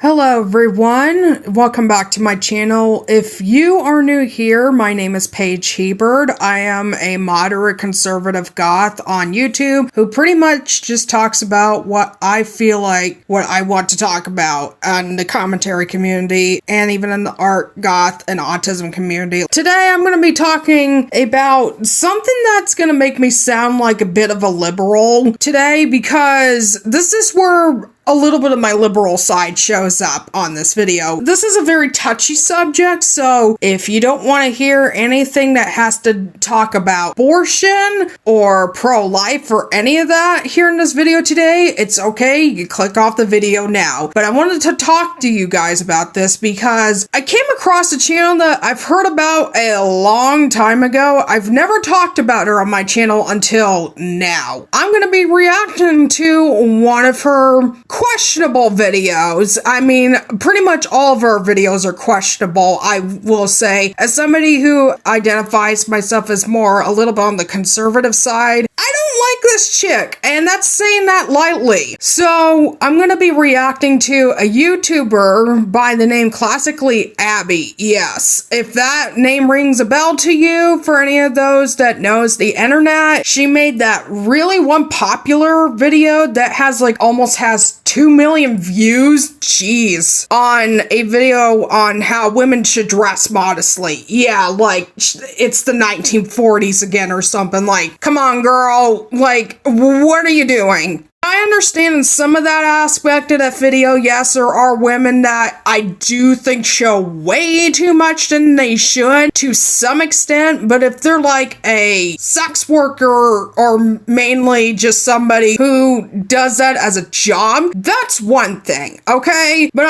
Hello everyone, welcome back to my channel. If you are new here, my name is Paige Hebert. I am a moderate conservative goth on YouTube who pretty much just talks about what I feel like, what I want to talk about in the commentary community and even in the art, goth, and autism community. Today I'm going to be talking about something that's going to make me sound like a bit of a liberal today, because this is where a little bit of my liberal side shows up on this video. This is a very touchy subject, so if you don't want to hear anything that has to talk about abortion or pro-life or any of that here in this video today, it's okay. You can click off the video now. But I wanted to talk to you guys about this because I came across a channel that I've heard about a long time ago. I've never talked about her on my channel until now. I'm going to be reacting to one of her questionable videos. I mean, pretty much all of our videos are questionable, I will say. As somebody who identifies myself as more a little bit on the conservative side, I don't like this chick, and that's saying that lightly. So I'm going to be reacting to a YouTuber by the name Classically Abby. Yes, if that name rings a bell to you, for any of those that knows the internet, she made that really one popular video that has like almost has 2 million views, jeez, on a video on how women should dress modestly. Yeah, like, it's the 1940s again or something. Like, come on, girl, like, what are you doing? I understand in some of that aspect of that video, yes, there are women that I do think show way too much than they should to some extent, but if they're like a sex worker or mainly just somebody who does that as a job, that's one thing, okay? But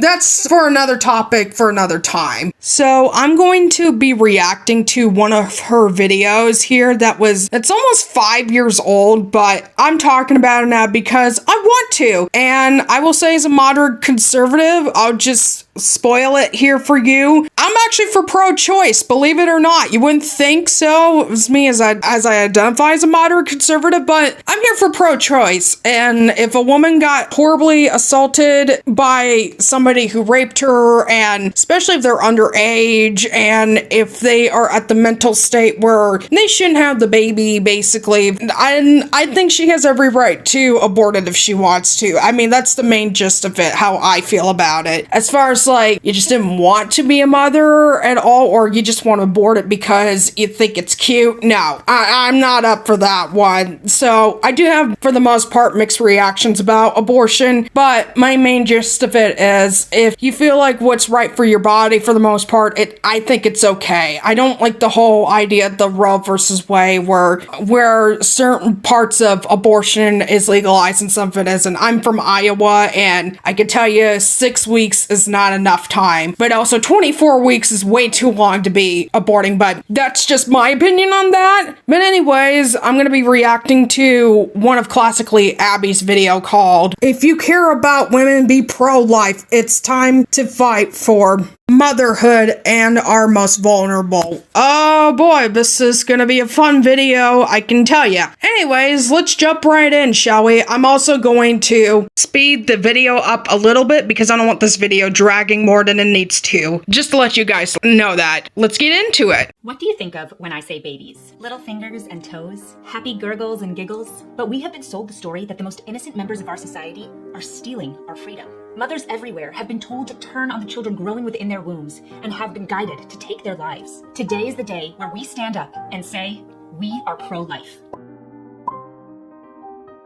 that's for another topic for another time. So I'm going to be reacting to one of her videos here it's almost 5 years old, but I'm talking about it now because I want to. And I will say, as a moderate conservative, I'll just spoil it here for you. I'm actually for pro-choice, believe it or not. You wouldn't think so. It was me as I identify as a moderate conservative, but I'm here for pro-choice. And if a woman got horribly assaulted by somebody who raped her, and especially if they're underage, and if they are at the mental state where they shouldn't have the baby, basically, I think she has every right to abort it if she wants to. I mean, that's the main gist of it, how I feel about it. As far as like, you just didn't want to be a mother at all, or you just want to abort it because you think it's cute, no, I'm not up for that one. So I do have, for the most part, mixed reactions about abortion, but my main gist of it is, if you feel like what's right for your body, for the most part, I think it's okay. I don't like the whole idea of the Roe versus Wade where certain parts of abortion is legalized and some of it isn't. I'm from Iowa, and I can tell you 6 weeks is not enough time, but also 24 weeks is way too long to be aborting, but that's just my opinion on that. But anyways, I'm going to be reacting to one of Classically Abby's video called "If You Care About Women, Be Pro-Life. It's Time to Fight for Motherhood and Our Most Vulnerable." Oh boy, this is gonna be a fun video, I can tell you. Anyways, let's jump right in, shall we? I'm also going to speed the video up a little bit because I don't want this video dragging more than it needs to. Just to let you guys know that. Let's get into it. What do you think of when I say babies? Little fingers and toes? Happy gurgles and giggles? But we have been sold the story that the most innocent members of our society are stealing our freedom. Mothers everywhere have been told to turn on the children growing within their wombs and have been guided to take their lives. Today is the day where we stand up and say, we are pro-life.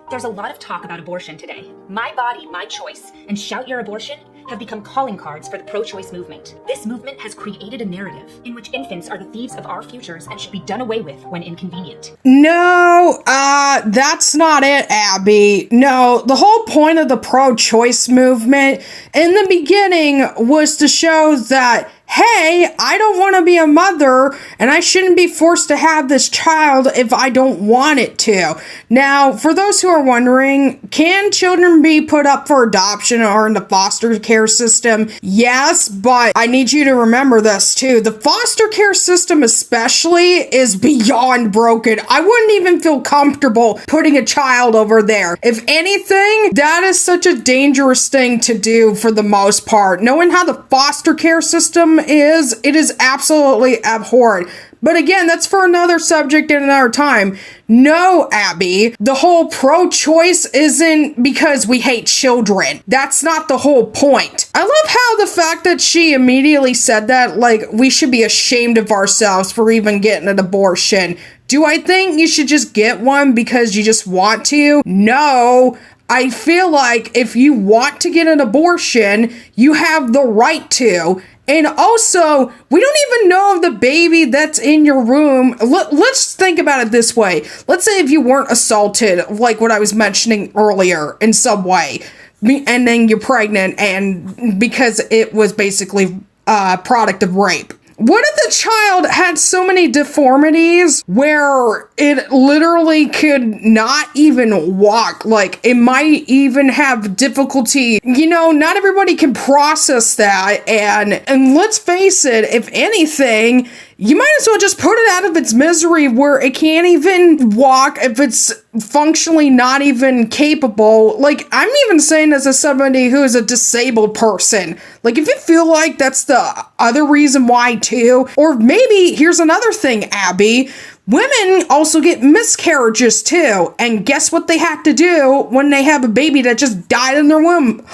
There's a lot of talk about abortion today. My body, my choice, and shout your abortion have become calling cards for the pro-choice movement. This movement has created a narrative in which infants are the thieves of our futures and should be done away with when inconvenient. No, that's not it, Abby. No, the whole point of the pro-choice movement in the beginning was to show that, hey, I don't want to be a mother and I shouldn't be forced to have this child if I don't want it to. Now, for those who are wondering, can children be put up for adoption or in the foster care system? Yes, but I need you to remember this too. The foster care system especially is beyond broken. I wouldn't even feel comfortable putting a child over there. If anything, that is such a dangerous thing to do for the most part. Knowing how the foster care system is, it is absolutely abhorrent. But again, that's for another subject and another time. No, Abby, the whole pro-choice isn't because we hate children. That's not the whole point. I love how the fact that she immediately said that, like, we should be ashamed of ourselves for even getting an abortion. Do I think you should just get one because you just want to? No. I feel like if you want to get an abortion, you have the right to. And also, we don't even know if the baby that's in your womb, let's think about it this way. Let's say if you weren't assaulted, like what I was mentioning earlier in some way, and then you're pregnant and because it was basically a product of rape. What if the child had so many deformities where it literally could not even walk? Like, it might even have difficulty. You know, not everybody can process that. And let's face it, if anything, you might as well just put it out of its misery where it can't even walk if it's functionally not even capable. Like, I'm even saying this as somebody who is a disabled person. Like, if you feel like that's the other reason why too, or maybe here's another thing, Abby. Women also get miscarriages too. And guess what they have to do when they have a baby that just died in their womb?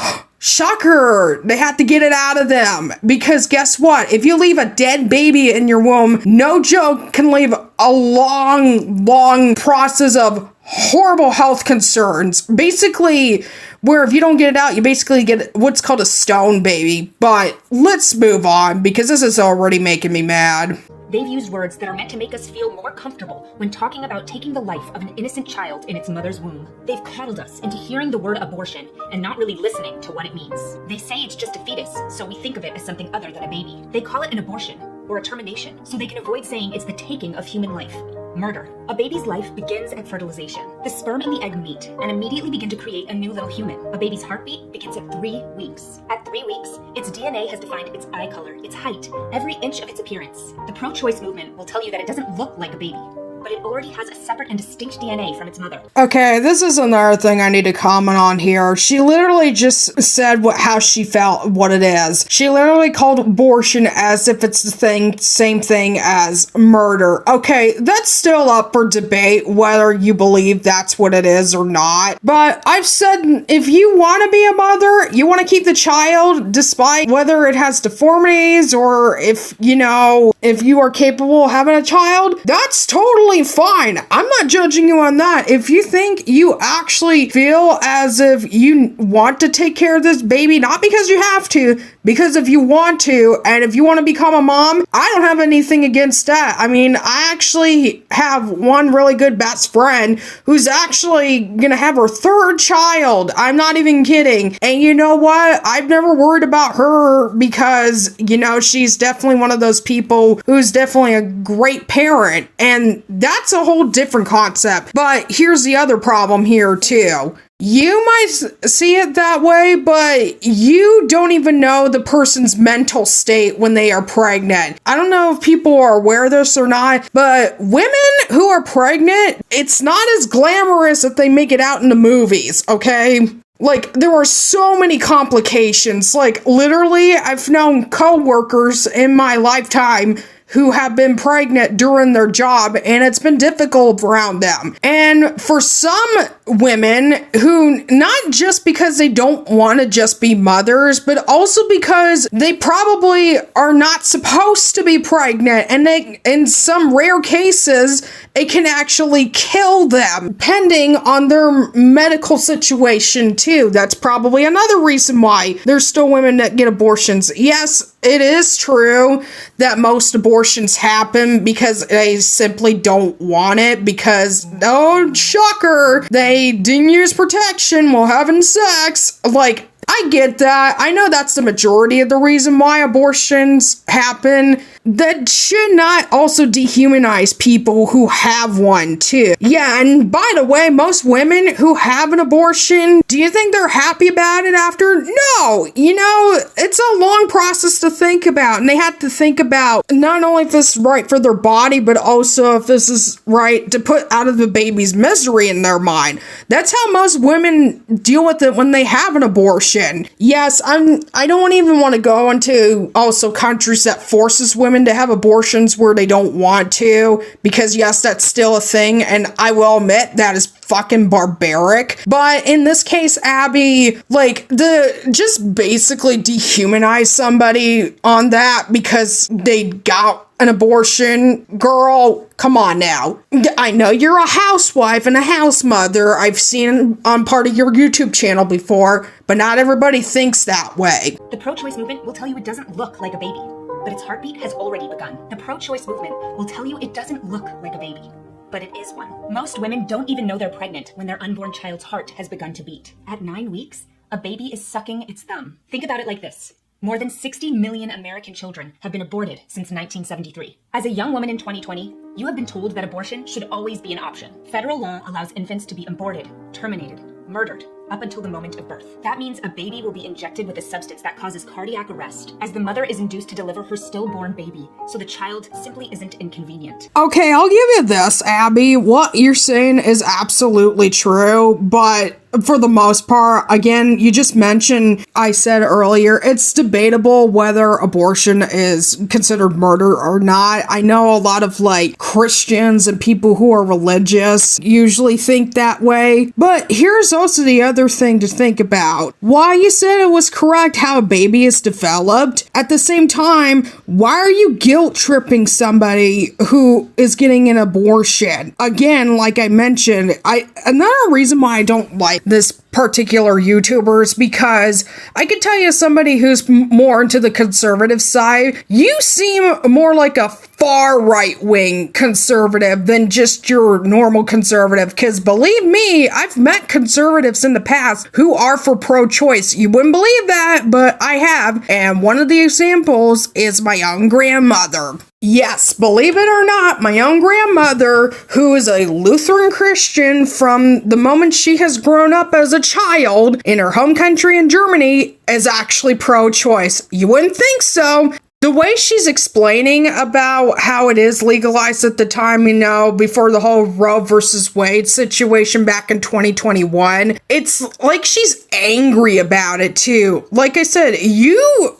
Shocker! They have to get it out of them. Because guess what? If you leave a dead baby in your womb, no joke, can leave a long process of horrible health concerns. Basically, where if you don't get it out, you basically get what's called a stone baby. But let's move on because this is already making me mad. They've used words that are meant to make us feel more comfortable when talking about taking the life of an innocent child in its mother's womb. They've coddled us into hearing the word abortion and not really listening to what it means. They say it's just a fetus, so we think of it as something other than a baby. They call it an abortion or a termination, so they can avoid saying it's the taking of human life. Murder. A baby's life begins at fertilization. The sperm and the egg meet and immediately begin to create a new little human. A baby's heartbeat begins at 3 weeks. At 3 weeks, its DNA has defined its eye color, its height, every inch of its appearance. The pro-choice movement will tell you that it doesn't look like a baby, but it already has a separate and distinct DNA from its mother. Okay, this is another thing I need to comment on here. She literally just said how she felt, what it is. She literally called abortion as if it's the same thing as murder. Okay, that's still up for debate whether you believe that's what it is or not. But I've said if you want to be a mother, you want to keep the child despite whether it has deformities or if you are capable of having a child, that's totally fine. I'm not judging you on that. If you think you actually feel as if you want to take care of this baby, not because you have to, because if you want to, and if you want to become a mom, I don't have anything against that. I mean, I actually have one really good best friend who's actually gonna have her 3rd child. I'm not even kidding. And you know what? I've never worried about her because, she's definitely one of those people who's definitely a great parent. And that's a whole different concept. But here's the other problem here too. You might see it that way, but you don't even know the person's mental state when they are pregnant. I don't know if people are aware of this or not, but women who are pregnant, it's not as glamorous if they make it out in the movies, okay? Like, there are so many complications. Like, literally, I've known coworkers in my lifetime who have been pregnant during their job, and it's been difficult around them. And for some women who, not just because they don't want to just be mothers, but also because they probably are not supposed to be pregnant, and they, in some rare cases, it can actually kill them, depending on their medical situation too. That's probably another reason why there's still women that get abortions. Yes, it is true that most abortions happen because they simply don't want it because, oh, shocker, they didn't use protection while having sex. Like, I get that. I know that's the majority of the reason why abortions happen. That should not also dehumanize people who have one, too. Yeah, and by the way, most women who have an abortion, do you think they're happy about it after? No. You know, it's a long process to think about, and they have to think about not only if this is right for their body, but also if this is right to put out of the baby's misery in their mind. That's how most women deal with it when they have an abortion. Yes, I don't even want to go into also countries that forces women to have abortions where they don't want to, because yes, that's still a thing, and I will admit that is fucking barbaric. But in this case, Abby, like, just basically dehumanize somebody on that because they got an abortion. Girl, come on now. I know you're a housewife and a house mother. I've seen on part of your YouTube channel before, but not everybody thinks that way. The pro-choice movement will tell you it doesn't look like a baby, but its heartbeat has already begun. The pro-choice movement will tell you it doesn't look like a baby, but it is one. Most women don't even know they're pregnant when their unborn child's heart has begun to beat. At 9 weeks, a baby is sucking its thumb. Think about it like this. More than 60 million American children have been aborted since 1973. As a young woman in 2020, you have been told that abortion should always be an option. Federal law allows infants to be aborted, terminated, murdered, up until the moment of birth. That means a baby will be injected with a substance that causes cardiac arrest, as the mother is induced to deliver her stillborn baby, so the child simply isn't inconvenient. Okay, I'll give you this, Abby. What you're saying is absolutely true, but for the most part, again, you just mentioned, I said earlier, it's debatable whether abortion is considered murder or not. I know a lot of like Christians and people who are religious usually think that way, but here's also the other thing to think about. While you said it was correct how a baby is developed, at the same time, why are you guilt tripping somebody who is getting an abortion? Again, like I mentioned, another reason why I don't like this particular YouTubers, because I could tell you, somebody who's more into the conservative side, you seem more like a far right-wing conservative than just your normal conservative, because believe me, I've met conservatives in the past who are for pro-choice. You wouldn't believe that, but I have, and one of the examples is my own grandmother. Yes, believe it or not, my own grandmother, who is a Lutheran Christian from the moment she has grown up as a child in her home country in Germany, is actually pro-choice. You wouldn't think so. The way she's explaining about how it is legalized at the time, you know, before the whole Roe versus Wade situation back in 2021, it's like she's angry about it too. Like I said, you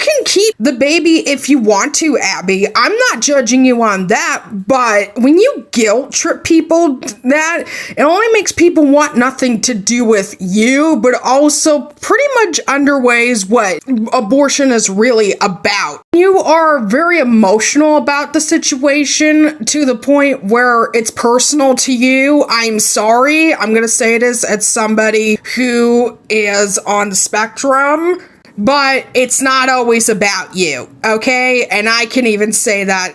can keep the baby if you want to, Abby. I'm not judging you on that, but when you guilt trip people, that it only makes people want nothing to do with you, but also pretty much underways what abortion is really about. You are very emotional about the situation to the point where it's personal to you. I'm sorry. I'm going to say it as somebody who is on the spectrum. But it's not always about you, okay? And I can even say that.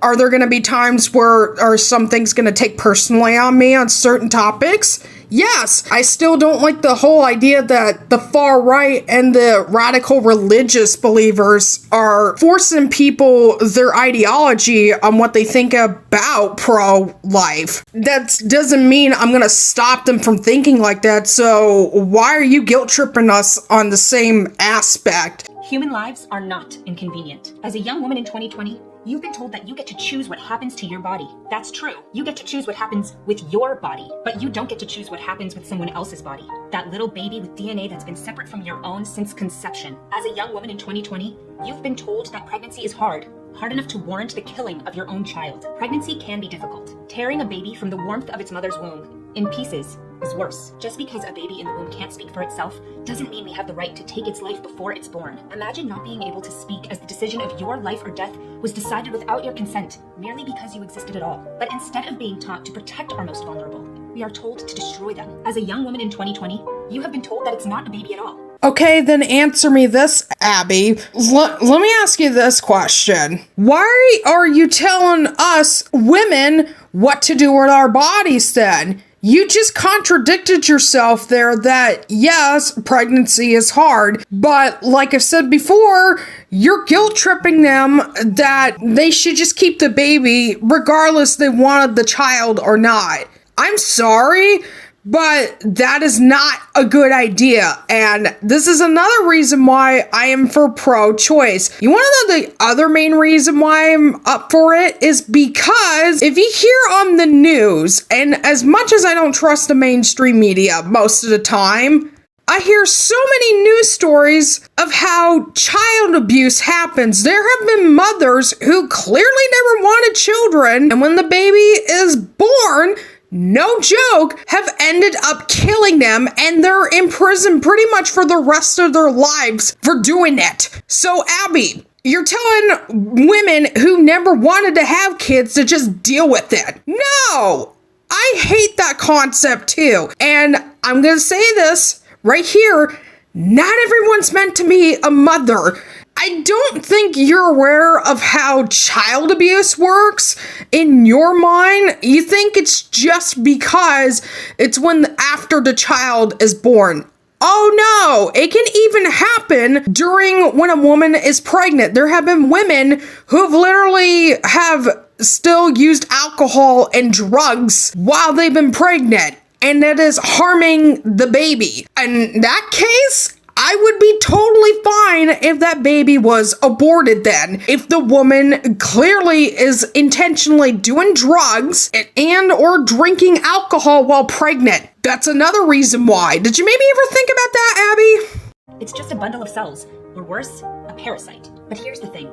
Are there going to be times where are some things going to take personally on me on certain topics? Yes, I still don't like the whole idea that the far right and the radical religious believers are forcing people their ideology on what they think about pro-life. That doesn't mean I'm going to stop them from thinking like that, so why are you guilt-tripping us on the same aspect? Human lives are not inconvenient. As a young woman in 2020, you've been told that you get to choose what happens to your body. That's true. You get to choose what happens with your body, but you don't get to choose what happens with someone else's body. That little baby with DNA that's been separate from your own since conception. As a young woman in 2020, you've been told that pregnancy is hard enough to warrant the killing of your own child. Pregnancy can be difficult. Tearing a baby from the warmth of its mother's womb in pieces is worse. Just because a baby in the womb can't speak for itself doesn't mean we have the right to take its life before it's born. Imagine not being able to speak as the decision of your life or death was decided without your consent, merely because you existed at all. But instead of being taught to protect our most vulnerable, we are told to destroy them. As a young woman in 2020, you have been told that it's not a baby at all. Okay, then answer me this, Abby. Let me ask you this question. Why are you telling us women what to do with our bodies then? You just contradicted yourself there that yes, pregnancy is hard, but like I said before, you're guilt tripping them that they should just keep the baby regardless they wanted the child or not. I'm sorry, but that is not a good idea. And this is another reason why I am for pro-choice. You want to know the other main reason why I'm up for it is because if you hear on the news, and as much as I don't trust the mainstream media most of the time, I hear so many news stories of how child abuse happens. There have been mothers who clearly never wanted children, and when the baby is born, no joke, have ended up killing them, and they're in prison pretty much for the rest of their lives for doing it. So, Abby, you're telling women who never wanted to have kids to just deal with it. No! I hate that concept too. And I'm gonna say this right here, not everyone's meant to be a mother. I don't think you're aware of how child abuse works in your mind. You think it's just because it's after the child is born. Oh no, it can even happen during when a woman is pregnant. There have been women who've literally have still used alcohol and drugs while they've been pregnant, and that is harming the baby. In that case, I would be totally fine if that baby was aborted then. If the woman clearly is intentionally doing drugs and or drinking alcohol while pregnant. That's another reason why. Did you maybe ever think about that, Abby? It's just a bundle of cells, or worse, a parasite. But here's the thing.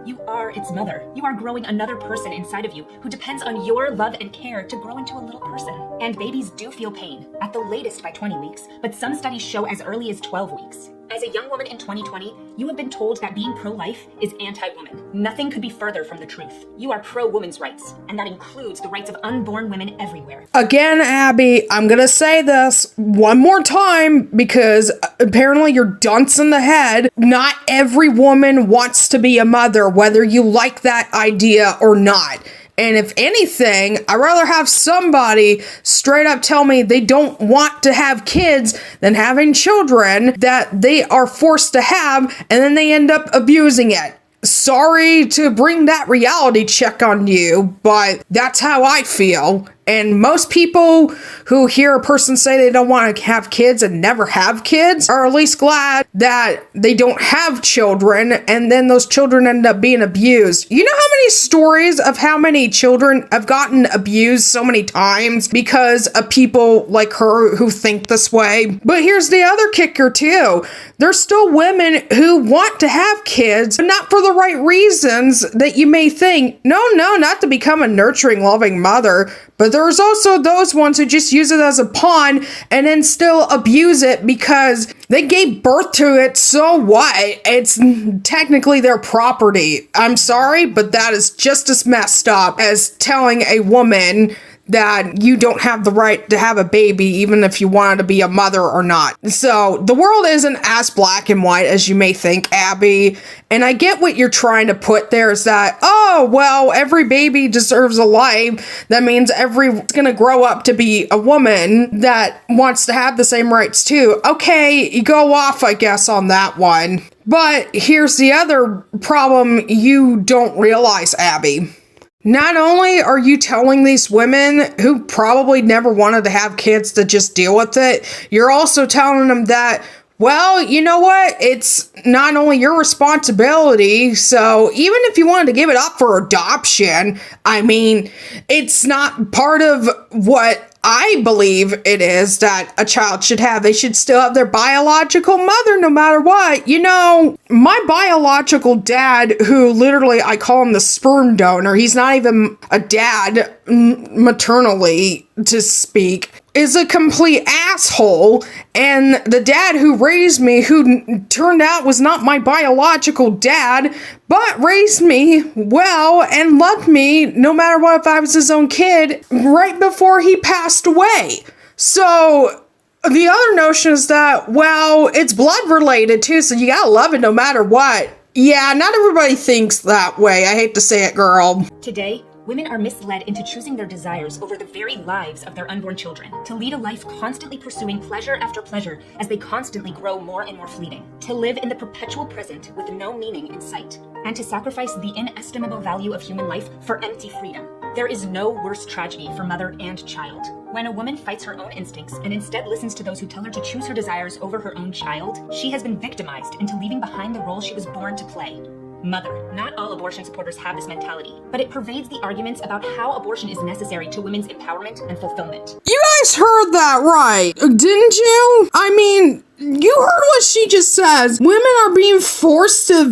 You are its mother. You are growing another person inside of you who depends on your love and care to grow into a little person. And babies do feel pain, at the latest by 20 weeks, but some studies show as early as 12 weeks. As a young woman in 2020, you have been told that being pro-life is anti-woman. Nothing could be further from the truth. You are pro-women's rights, and that includes the rights of unborn women everywhere. Again, Abby, I'm gonna say this one more time because apparently you're dunce in the head. Not every woman wants to be a mother, whether you like that idea or not. And if anything, I'd rather have somebody straight up tell me they don't want to have kids than having children that they are forced to have and then they end up abusing it. Sorry to bring that reality check on you, but that's how I feel. And most people who hear a person say they don't want to have kids and never have kids are at least glad that they don't have children and then those children end up being abused. You know how many stories of how many children have gotten abused so many times because of people like her who think this way? But here's the other kicker too. There's still women who want to have kids, but not for the right reasons that you may think. No, not to become a nurturing, loving mother, but there's also those ones who just use it as a pawn and then still abuse it because they gave birth to it, so what? It's technically their property. I'm sorry, but that is just as messed up as telling a woman that you don't have the right to have a baby even if you wanted to be a mother or not. So the world isn't as black and white as you may think, Abby. And I get what you're trying to put there is that, oh, well, every baby deserves a life. That means everyone's gonna grow up to be a woman that wants to have the same rights too. Okay, you go off, I guess, on that one. But here's the other problem you don't realize, Abby. Not only are you telling these women who probably never wanted to have kids to just deal with it, you're also telling them that, well, you know what? It's not only your responsibility, so even if you wanted to give it up for adoption, I mean, it's not part of what I believe it is that a child should have. They should still have their biological mother no matter what. You know, my biological dad, who literally I call him the sperm donor, he's not even a dad maternally to speak, is a complete asshole. And the dad who raised me, who turned out was not my biological dad, but raised me well and loved me no matter what if I was his own kid right before he passed away. So the other notion is that, well, it's blood related too, so you gotta love it no matter what. Yeah, not everybody thinks that way. I hate to say it, girl. Today, Women are misled into choosing their desires over the very lives of their unborn children, to lead a life constantly pursuing pleasure after pleasure as they constantly grow more and more fleeting, to live in the perpetual present with no meaning in sight, and to sacrifice the inestimable value of human life for empty freedom. There is no worse tragedy for mother and child. When a woman fights her own instincts and instead listens to those who tell her to choose her desires over her own child, she has been victimized into leaving behind the role she was born to play. Mother. Not all abortion supporters have this mentality, but it pervades the arguments about how abortion is necessary to women's empowerment and fulfillment. You guys heard that right, didn't you? I mean, you heard what she just says. Women are being forced to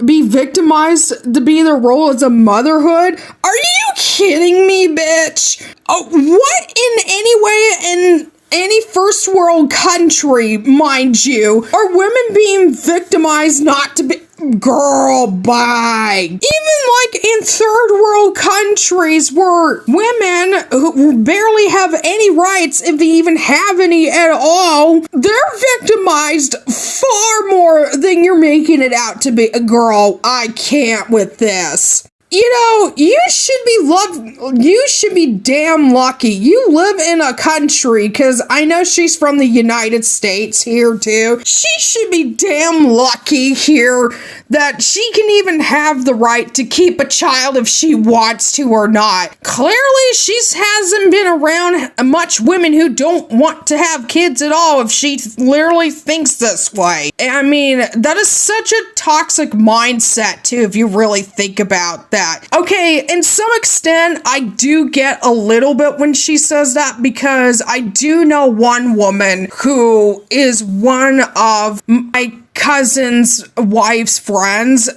be victimized to be their role as a motherhood. Are you kidding me, bitch? Oh, what in any way in any first world country, mind you, are women being victimized not to be... Girl, bye. Even like in third world countries where women who barely have any rights, if they even have any at all, they're victimized far more than you're making it out to be. Girl, I can't with this. You know, you should be damn lucky. You live in a country, because I know she's from the United States here too. She should be damn lucky here that she can even have the right to keep a child if she wants to or not. Clearly, she hasn't been around much women who don't want to have kids at all if she literally thinks this way. I mean, that is such a toxic mindset too, if you really think about that. Okay, in some extent, I do get a little bit when she says that, because I do know one woman who is one of my cousin's wife's friends.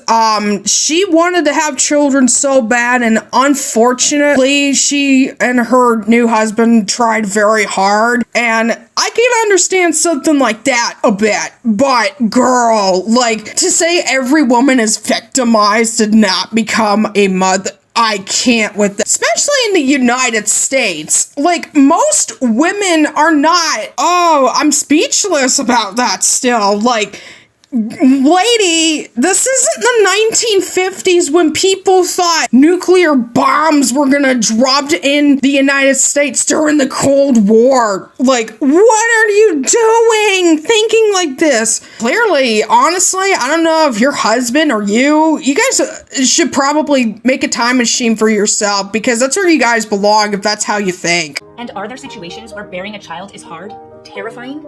She wanted to have children so bad, and unfortunately, she and her new husband tried very hard, and I can understand something like that a bit, but girl, like, to say every woman is victimized to not become a mother, I can't with that. Especially in the United States. Like, most women are not. Oh, I'm speechless about that still. Like, lady, this isn't the 1950s when people thought nuclear bombs were gonna drop in the United States during the Cold War. Like, what are you doing thinking like this? Clearly, honestly, I don't know if your husband or you guys should probably make a time machine for yourself, because that's where you guys belong if that's how you think. And are there situations where bearing a child is hard? Terrifying?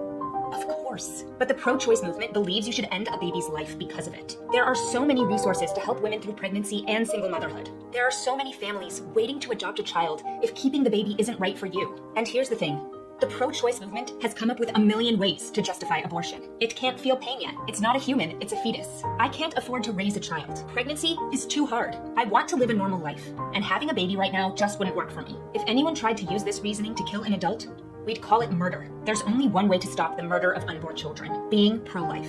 Of course. But the pro-choice movement believes you should end a baby's life because of it. There are so many resources to help women through pregnancy and single motherhood. There are so many families waiting to adopt a child if keeping the baby isn't right for you. And here's the thing. The pro-choice movement has come up with a million ways to justify abortion. It can't feel pain yet. It's not a human, it's a fetus. I can't afford to raise a child. Pregnancy is too hard. I want to live a normal life, and having a baby right now just wouldn't work for me. If anyone tried to use this reasoning to kill an adult, we'd call it murder. There's only one way to stop the murder of unborn children: being pro-life.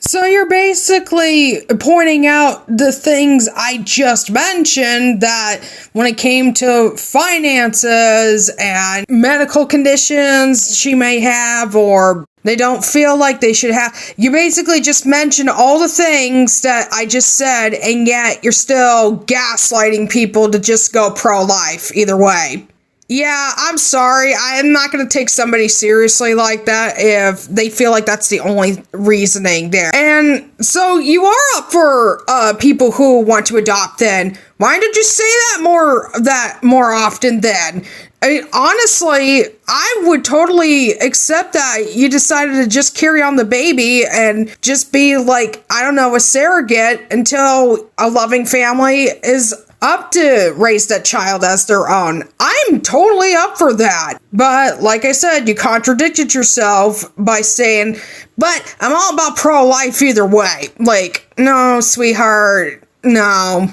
So you're basically pointing out the things I just mentioned, that when it came to finances and medical conditions she may have, or they don't feel like they should have, you basically just mentioned all the things that I just said, and yet you're still gaslighting people to just go pro-life either way. Yeah, I'm sorry. I am not going to take somebody seriously like that if they feel like that's the only reasoning there. And so you are up for people who want to adopt then. Why did you say that more often then? I mean, honestly, I would totally accept that you decided to just carry on the baby and just be like, I don't know, a surrogate until a loving family is up to raise that child as their own. I'm totally up for that. But like I said, you contradicted yourself by saying, but I'm all about pro-life either way. Like, no, sweetheart, no.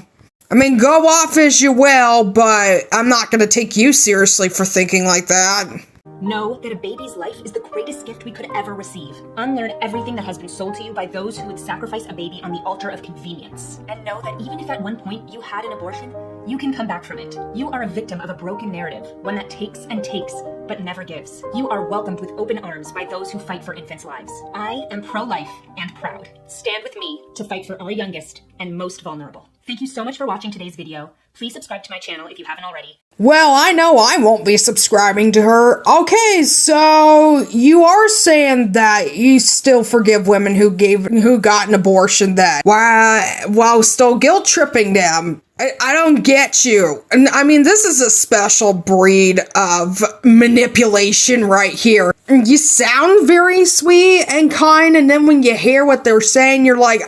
I mean, go off as you will, but I'm not going to take you seriously for thinking like that. Know that a baby's life is the greatest gift we could ever receive. Unlearn everything that has been sold to you by those who would sacrifice a baby on the altar of convenience. And know that even if at one point you had an abortion, you can come back from it. You are a victim of a broken narrative, one that takes and takes, but never gives. You are welcomed with open arms by those who fight for infants' lives. I am pro-life and proud. Stand with me to fight for our youngest and most vulnerable. Thank you so much for watching today's video. Please subscribe to my channel if you haven't already. Well, I know I won't be subscribing to her. Okay, so you are saying that you still forgive women who got an abortion that while still guilt tripping them. I don't get you. And I mean, this is a special breed of manipulation right here. You sound very sweet and kind, and then when you hear what they're saying, you're like,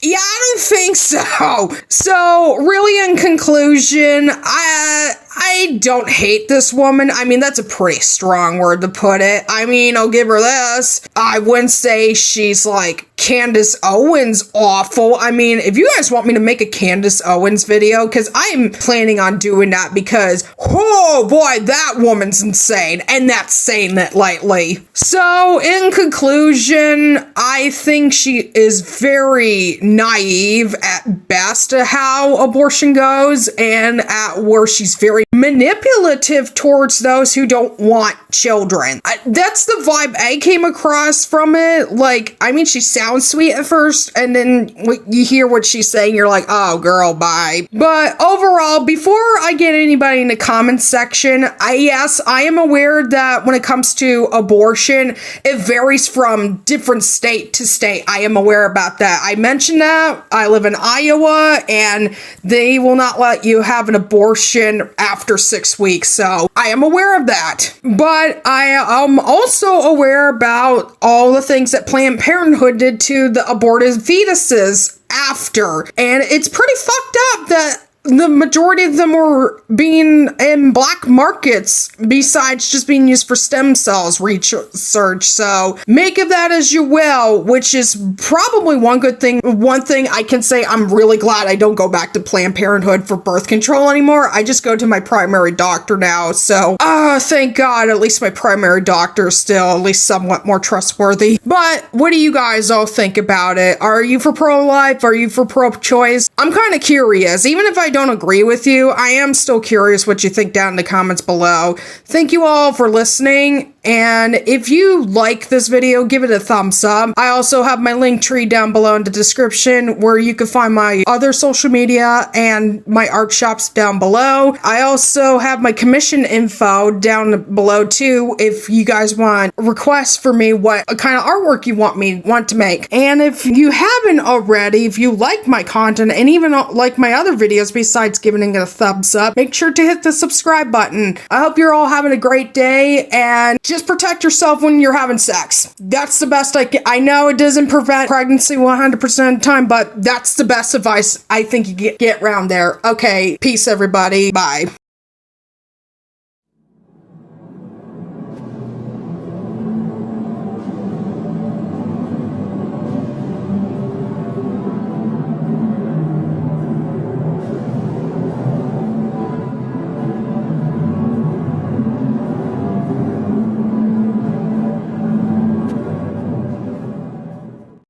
yeah, I don't think so. So, really, in conclusion, I don't hate this woman. I mean, that's a pretty strong word to put it. I mean, I'll give her this. I wouldn't say she's like Candace Owens awful. I mean, if you guys want me to make a Candace Owens video, because I'm planning on doing that because, oh boy, that woman's insane. And that's saying it lightly. So, in conclusion, I think she is very naive at best to how abortion goes, and at worst, she's very manipulative towards those who don't want children. That's the vibe I came across from it. Like, I mean, she sounds sweet at first, and then you hear what she's saying, you're like, oh, girl, bye. But overall, before I get anybody in the comments section, yes, I am aware that when it comes to abortion, it varies from different state to state. I am aware about that. I mentioned that. I live in Iowa, and they will not let you have an abortion after 6 weeks, so I am aware of that. But I am also aware about all the things that Planned Parenthood did to the aborted fetuses after, and it's pretty fucked up that the majority of them were being in black markets besides just being used for stem cells research. So make of that as you will, which is probably one good thing. One thing I can say, I'm really glad I don't go back to Planned Parenthood for birth control anymore. I just go to my primary doctor now. So, thank God, at least my primary doctor is still at least somewhat more trustworthy. But what do you guys all think about it? Are you for pro-life? Are you for pro-choice? I'm kind of curious. Even if I don't agree with you, I am still curious what you think down in the comments below. Thank you all for listening, and if you like this video, give it a thumbs up. I also have my link tree down below in the description where you can find my other social media and my art shops down below. I also have my commission info down below too if you guys want requests for me what kind of artwork you want to make. And if you haven't already, if you like my content and even like my other videos besides giving it a thumbs up, make sure to hit the subscribe button. I hope you're all having a great day, and just protect yourself when you're having sex. That's the best I know it doesn't prevent pregnancy 100% of the time, but that's the best advice I think you get around there. Okay, peace everybody. Bye.